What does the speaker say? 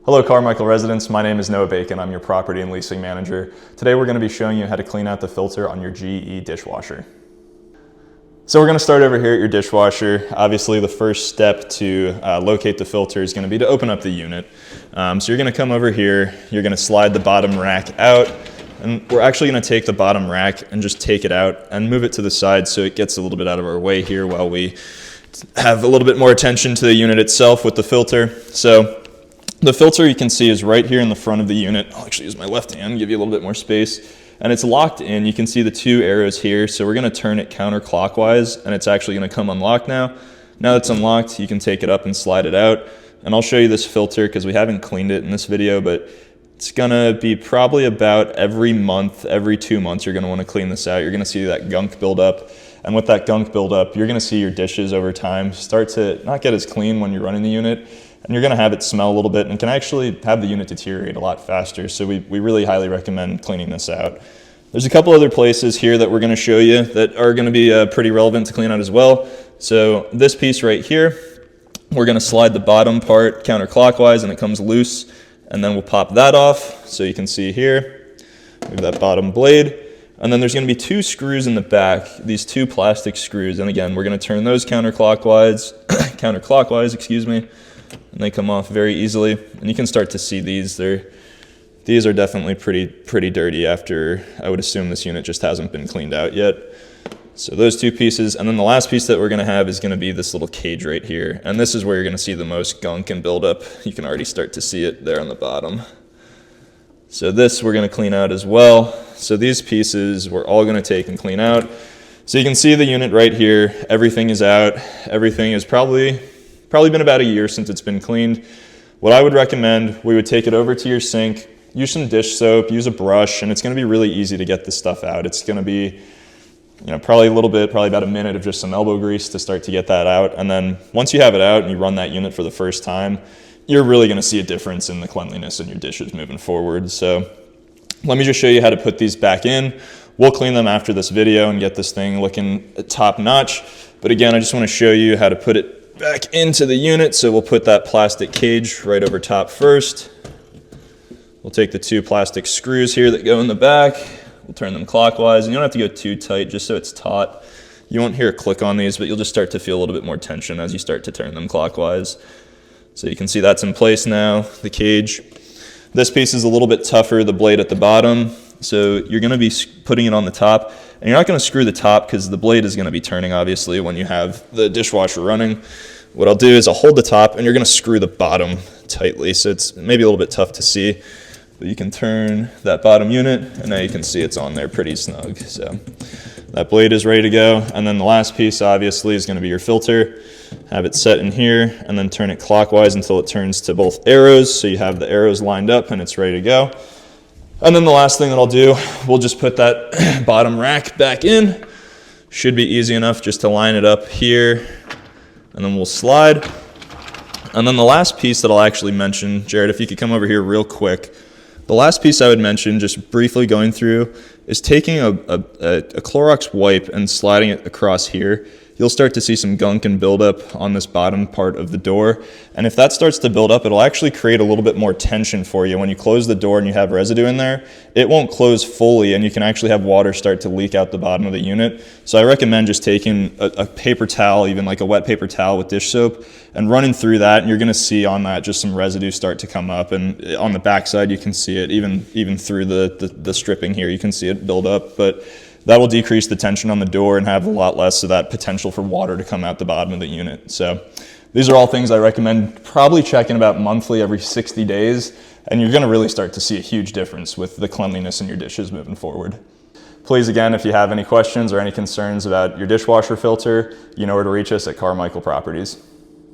Hello Carmichael residents, my name is Noah Bacon. I'm your property and leasing manager. Today we're going to be showing you how to clean out the filter on your GE dishwasher. So we're going to start over here at your dishwasher. Obviously the first step to locate the filter is going to be to open up the unit. So you're going to come over here, you're going to slide the bottom rack out, and we're actually going to take the bottom rack and just take it out and move it to the side so it gets a little bit out of our way here while we have a little bit more attention to the unit itself with the filter. So the filter you can see is right here in the front of the unit. I'll actually use my left hand, give you a little bit more space. And it's locked in. You can see the two arrows here. So we're going to turn it counterclockwise and it's actually going to come unlocked now. Now that it's unlocked, you can take it up and slide it out. And I'll show you this filter because we haven't cleaned it in this video, but it's going to be probably about every month, every 2 months, you're going to want to clean this out. You're going to see that gunk build up. And with that gunk build up, you're going to see your dishes over time start to not get as clean when you're running the unit. And you're going to have it smell a little bit and can actually have the unit deteriorate a lot faster. So we really highly recommend cleaning this out. There's a couple other places here that we're going to show you that are going to be pretty relevant to clean out as well. So this piece right here, we're going to slide the bottom part counterclockwise and it comes loose. And then we'll pop that off. So you can see here, we have that bottom blade. And then there's going to be two screws in the back, these two plastic screws. And again, we're going to turn those counterclockwise, excuse me. And they come off very easily, and you can start to see these. These are definitely pretty dirty after, I would assume this unit just hasn't been cleaned out yet. So those two pieces, and then the last piece that we're going to have is going to be this little cage right here. And this is where you're going to see the most gunk and buildup. You can already start to see it there on the bottom. So this we're going to clean out as well. So these pieces we're all going to take and clean out. So you can see the unit right here. Everything is out. Everything is probably been about a year since it's been cleaned. What I would recommend, we would take it over to your sink, use some dish soap, use a brush, and it's going to be really easy to get this stuff out. It's going to be, probably about a minute of just some elbow grease to start to get that out. And then once you have it out and you run that unit for the first time, you're really going to see a difference in the cleanliness in your dishes moving forward. So let me just show you how to put these back in. We'll clean them after this video and get this thing looking top notch. But again, I just want to show you how to put it back into the unit. So we'll put that plastic cage right over top first. We'll take the two plastic screws here that go in the back. We'll turn them clockwise. And you don't have to go too tight, just so it's taut. You won't hear a click on these, but you'll just start to feel a little bit more tension as you start to turn them clockwise. So you can see that's in place now, the cage. This piece is a little bit tougher, the blade at the bottom. So you're going to be putting it on the top, and you're not going to screw the top because the blade is going to be turning, obviously, when you have the dishwasher running. What I'll do is I'll hold the top, and you're going to screw the bottom tightly. So it's maybe a little bit tough to see, but you can turn that bottom unit, and now you can see it's on there pretty snug. So that blade is ready to go. And then the last piece, obviously, is going to be your filter. Have it set in here, and then turn it clockwise until it turns to both arrows. So you have the arrows lined up, and it's ready to go. And then the last thing that I'll do, we'll just put that bottom rack back in. Should be easy enough just to line it up here, and then we'll slide. And then the last piece that I'll actually mention, Jared, if you could come over here real quick. The last piece I would mention, just briefly going through, is taking a Clorox wipe and sliding it across here. You'll start to see some gunk and buildup on this bottom part of the door. And if that starts to build up, it'll actually create a little bit more tension for you. When you close the door and you have residue in there, it won't close fully, and you can actually have water start to leak out the bottom of the unit. So I recommend just taking a paper towel, even like a wet paper towel with dish soap, and running through that, and you're gonna see on that just some residue start to come up. And on the backside, you can see it, even through the stripping here, you can see it build up. But that will decrease the tension on the door and have a lot less of that potential for water to come out the bottom of the unit. So these are all things I recommend probably checking about monthly, every 60 days, and you're gonna really start to see a huge difference with the cleanliness in your dishes moving forward. Please, again, if you have any questions or any concerns about your dishwasher filter, you know where to reach us at Carmichael Properties.